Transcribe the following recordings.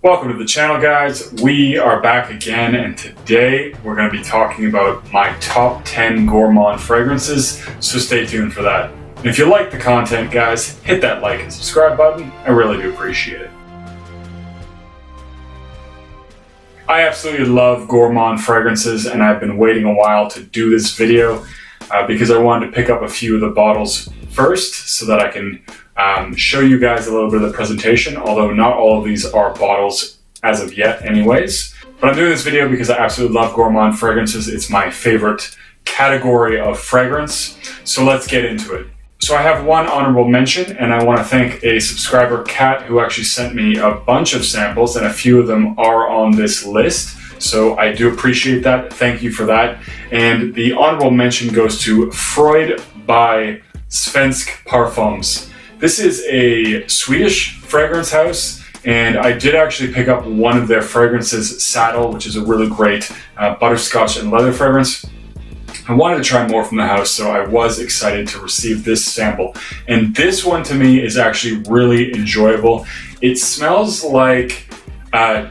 Welcome to the channel, guys. We are back again, and today we're going to be talking about my top 10 Gourmand fragrances, so stay tuned for that. And if you like the content, guys, hit that like and subscribe button. I really do appreciate it. I absolutely love Gourmand fragrances, and I've been waiting a while to do this video because I wanted to pick up a few of the bottles first so that I can show you guys a little bit of the presentation, although not all of these are bottles as of yet anyways. But I'm doing this video because I absolutely love Gourmand fragrances. It's my favorite category of fragrance. So let's get into it. So I have one honorable mention, and I want to thank a subscriber, Kat, who actually sent me a bunch of samples, and a few of them are on this list. So I do appreciate that. Thank you for that. And the honorable mention goes to Freud by Svensk Parfums. This is a Swedish fragrance house, and I did actually pick up one of their fragrances, Saddle, which is a really great butterscotch and leather fragrance. I wanted to try more from the house, so I was excited to receive this sample. And this one to me is actually really enjoyable. It smells like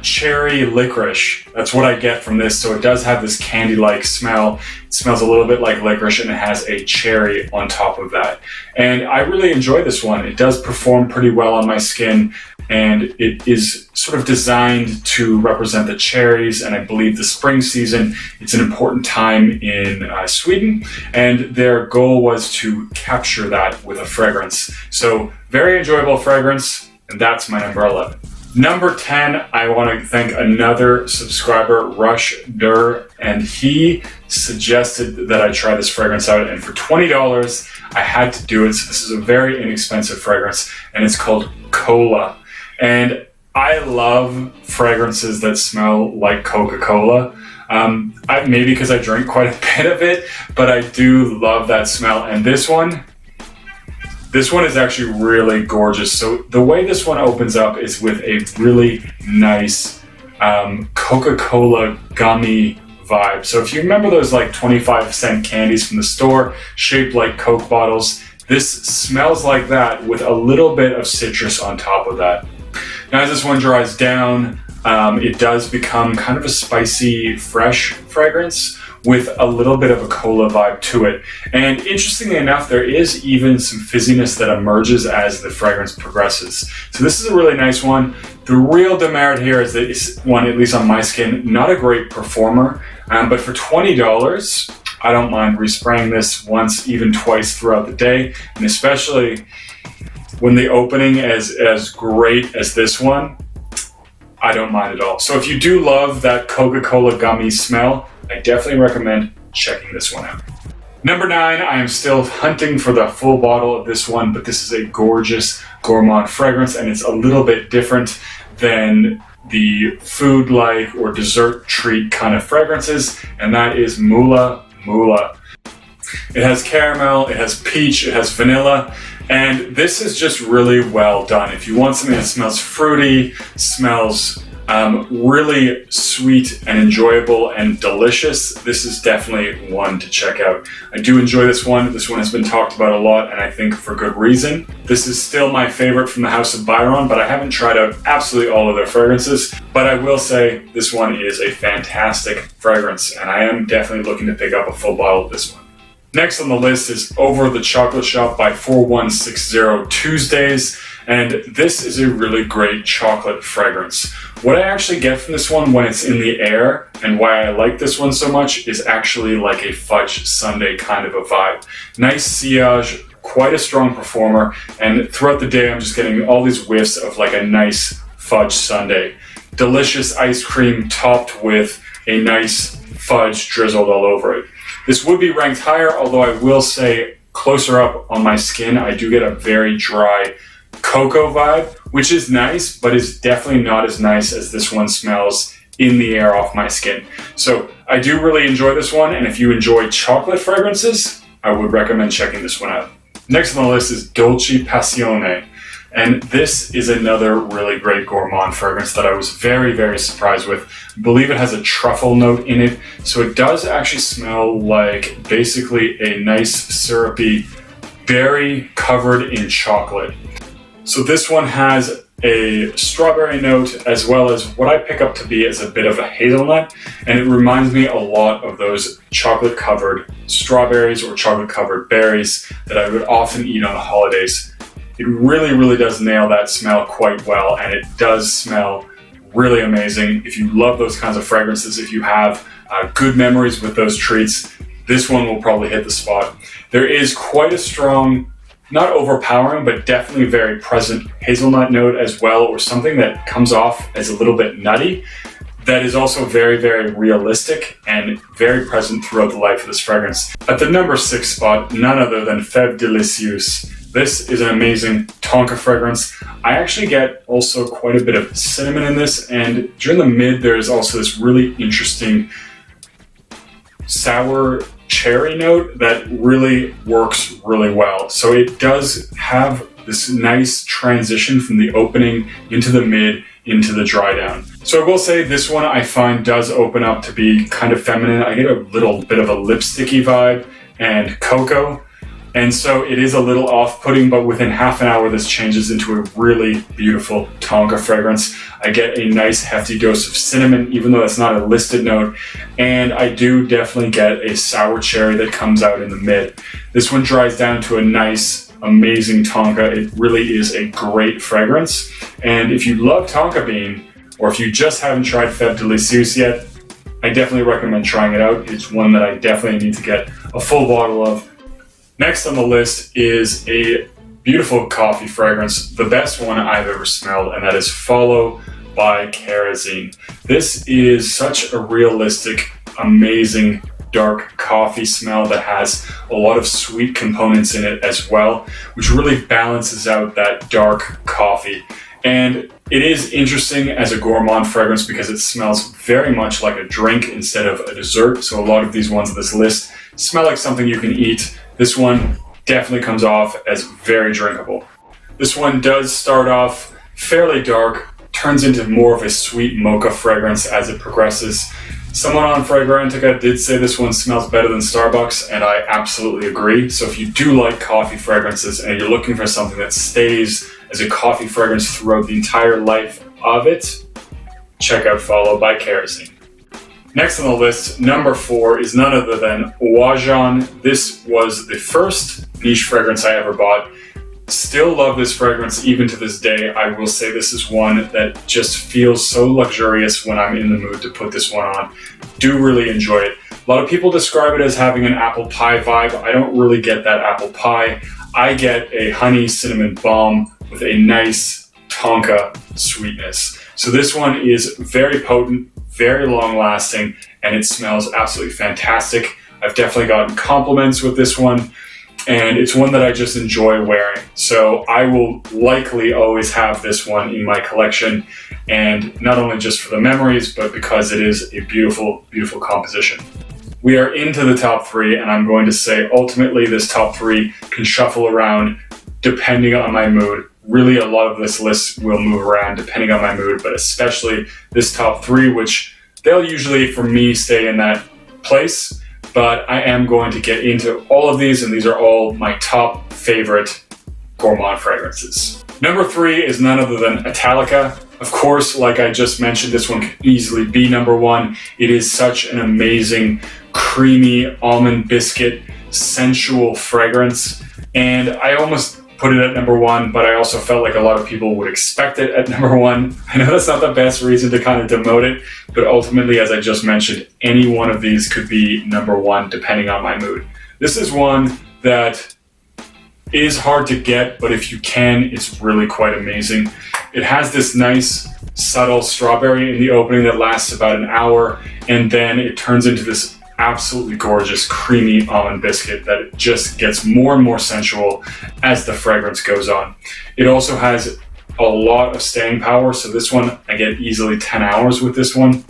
cherry licorice. That's what I get from this. So it does have this candy-like smell. It smells a little bit like licorice, and it has a cherry on top of that. And I really enjoy this one. It does perform pretty well on my skin, and it is sort of designed to represent the cherries and I believe the spring season. It's an important time in Sweden, and their goal was to capture that with a fragrance. So very enjoyable fragrance, and that's my number 11. Number 10, I want to thank another subscriber, Rush Dur, and he suggested that I try this fragrance out, and for $20, I had to do it. So this is a very inexpensive fragrance, and it's called Kola. And I love fragrances that smell like Coca-Cola. Maybe because I drink quite a bit of it, but I do love that smell. And this one is actually really gorgeous. So the way this one opens up is with a really nice Coca-Cola gummy vibe. So if you remember those like 25-cent candies from the store shaped like Coke bottles, this smells like that with a little bit of citrus on top of that. Now as this one dries down, it does become kind of a spicy, fresh fragrance with a little bit of a cola vibe to it. And interestingly enough, there is even some fizziness that emerges as the fragrance progresses. So this is a really nice one. The real demerit here is that it's one, at least on my skin, not a great performer, but for $20, I don't mind respraying this once, even twice throughout the day, and especially when the opening is as great as this one, I don't mind at all. So if you do love that Coca-Cola gummy smell, I definitely recommend checking this one out. Number 9, I am still hunting for the full bottle of this one, but this is a gorgeous Gourmand fragrance, and it's a little bit different than the food-like or dessert treat kind of fragrances, and that is Mula Mula. It has caramel, it has peach, it has vanilla, and this is just really well done. If you want something that smells fruity, smells really sweet and enjoyable and delicious, this is definitely one to check out. I do enjoy this one. This one has been talked about a lot, and I think for good reason. This is still my favorite from the house of Byron, but I haven't tried out absolutely all of their fragrances. But I will say this one is a fantastic fragrance, and I am definitely looking to pick up a full bottle of this one. Next on the list is Over the Chocolate Shop by 4160 Tuesdays, and this is a really great chocolate fragrance. What I actually get from this one when it's in the air, and why I like this one so much, is actually like a fudge sundae kind of a vibe. Nice sillage, quite a strong performer, and throughout the day I'm just getting all these whiffs of like a nice fudge sundae. Delicious ice cream topped with a nice fudge drizzled all over it. This would be ranked higher, although I will say closer up on my skin, I do get a very dry cocoa vibe, which is nice, but is definitely not as nice as this one smells in the air off my skin. So I do really enjoy this one, and if you enjoy chocolate fragrances, I would recommend checking this one out. Next on the list is Dolce Passione. And this is another really great Gourmand fragrance that I was very, very surprised with. I believe it has a truffle note in it, so it does actually smell like basically a nice syrupy berry covered in chocolate. So this one has a strawberry note, as well as what I pick up to be as a bit of a hazelnut, and it reminds me a lot of those chocolate covered strawberries or chocolate covered berries that I would often eat on the holidays. It really does nail that smell quite well, and it does smell really amazing. If you love those kinds of fragrances, if you have good memories with those treats, this one will probably hit the spot. There is quite a strong, not overpowering, but definitely very present hazelnut note as well, or something that comes off as a little bit nutty. That is also very realistic and very present throughout the life of this fragrance. At the number 6 spot, none other than Fève Délicieuse. This is an amazing tonka fragrance. I actually get also quite a bit of cinnamon in this, and during the mid there's also this really interesting sour cherry note that really works really well. So it does have this nice transition from the opening into the mid into the dry down. So I will say this one I find does open up to be kind of feminine. I get a little bit of a lipsticky vibe and cocoa. And so it is a little off-putting, but within half an hour this changes into a really beautiful tonka fragrance. I get a nice hefty dose of cinnamon, even though that's not a listed note. And I do definitely get a sour cherry that comes out in the mid. This one dries down to a nice, amazing tonka. It really is a great fragrance. And if you love tonka bean, or if you just haven't tried Fève Délicieuse yet, I definitely recommend trying it out. It's one that I definitely need to get a full bottle of. Next on the list is a beautiful coffee fragrance, the best one I've ever smelled, and that is Follow by Kerosene. This is such a realistic, amazing, dark coffee smell that has a lot of sweet components in it as well, which really balances out that dark coffee. And it is interesting as a gourmand fragrance because it smells very much like a drink instead of a dessert. So a lot of these ones on this list smell like something you can eat. This one definitely comes off as very drinkable. This one does start off fairly dark, turns into more of a sweet mocha fragrance as it progresses. Someone on Fragrantica did say this one smells better than Starbucks, and I absolutely agree. So if you do like coffee fragrances and you're looking for something that stays as a coffee fragrance throughout the entire life of it, check out Follow by Kerosene. Next on the list, number 4, is none other than Wajan. This was the first niche fragrance I ever bought. Still love this fragrance even to this day. I will say this is one that just feels so luxurious when I'm in the mood to put this one on. Do really enjoy it. A lot of people describe it as having an apple pie vibe. I don't really get that apple pie. I get a honey cinnamon balm with a nice tonka sweetness. So this one is very potent, very long lasting, and it smells absolutely fantastic. I've definitely gotten compliments with this one, and it's one that I just enjoy wearing. So I will likely always have this one in my collection, and not only just for the memories, but because it is a beautiful, beautiful composition. We are into the top 3, and I'm going to say ultimately this top 3 can shuffle around depending on my mood. Really, a lot of this list will move around depending on my mood, but especially this top 3, which they'll usually, for me, stay in that place. But I am going to get into all of these, and these are all my top favorite gourmand fragrances. Number 3 is none other than Italica. Of course, like I just mentioned, this one can easily be number 1. It is such an amazing, creamy almond biscuit, sensual fragrance, and I almost put it at number 1, but I also felt like a lot of people would expect it at number 1. I know that's not the best reason to kind of demote it, but ultimately, as I just mentioned, any one of these could be number 1 depending on my mood. This is one that is hard to get, but if you can, it's really quite amazing. It has this nice, subtle strawberry in the opening that lasts about an hour, and then it turns into this absolutely gorgeous creamy almond biscuit that just gets more and more sensual as the fragrance goes on. It also has a lot of staying power, so this one I get easily 10 hours with this one.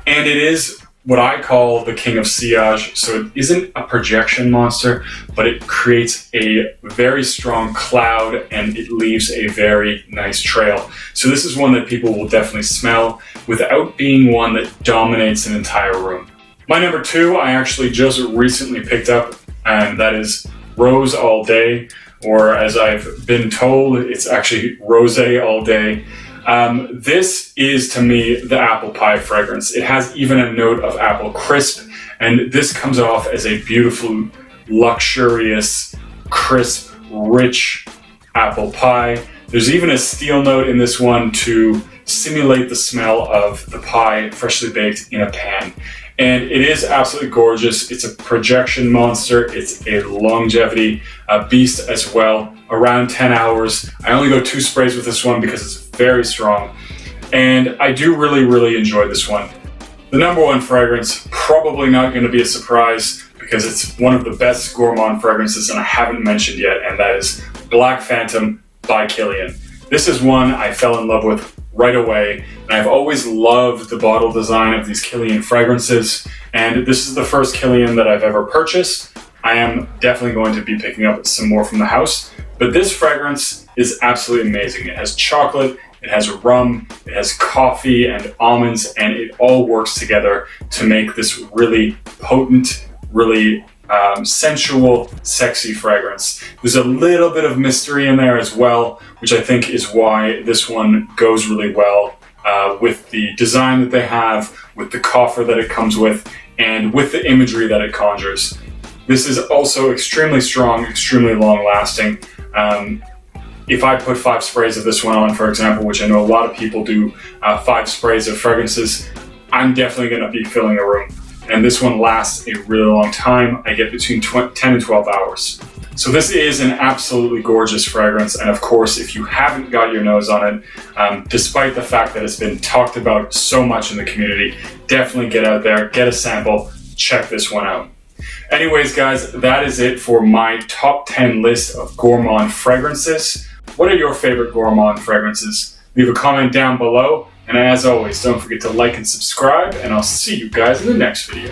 And it is what I call the king of sillage, so it isn't a projection monster, but it creates a very strong cloud and it leaves a very nice trail. So this is one that people will definitely smell without being one that dominates an entire room. My number 2, I actually just recently picked up, and that is Rose All Day or as I've been told, it's actually rosé all day. This is, to me, the apple pie fragrance. It has even a note of apple crisp, and this comes off as a beautiful, luxurious, crisp, rich apple pie. There's even a steel note in this one to simulate the smell of the pie freshly baked in a pan. And it is absolutely gorgeous. It's a projection monster. It's a longevity beast as well. Around 10 hours. I only go 2 sprays with this one because it's very strong. And I do really enjoy this one. The number 1 fragrance, probably not going to be a surprise because it's one of the best Gourmand fragrances and I haven't mentioned yet, and that is Black Phantom by Kilian. This is one I fell in love with right away, and I've always loved the bottle design of these Kilian fragrances, and this is the first Kilian that I've ever purchased. I am definitely going to be picking up some more from the house, but this fragrance is absolutely amazing. It has chocolate, it has rum, it has coffee and almonds, and it all works together to make this really potent, really sensual, sexy fragrance. There's a little bit of mystery in there as well, which I think is why this one goes really well with the design that they have, with the coffer that it comes with, and with the imagery that it conjures. This is also extremely strong, extremely long lasting. If I put 5 sprays of this one on, for example, which I know a lot of people do, 5 sprays of fragrances, I'm definitely going to be filling a room. And this one lasts a really long time. I get between 10 and 12 hours. So this is an absolutely gorgeous fragrance. And of course, if you haven't got your nose on it, despite the fact that it's been talked about so much in the community, definitely get out there, get a sample, check this one out. Anyways, guys, that is it for my top 10 list of Gourmand fragrances. What are your favorite Gourmand fragrances? Leave a comment down below. And as always, don't forget to like and subscribe, and I'll see you guys in the next video.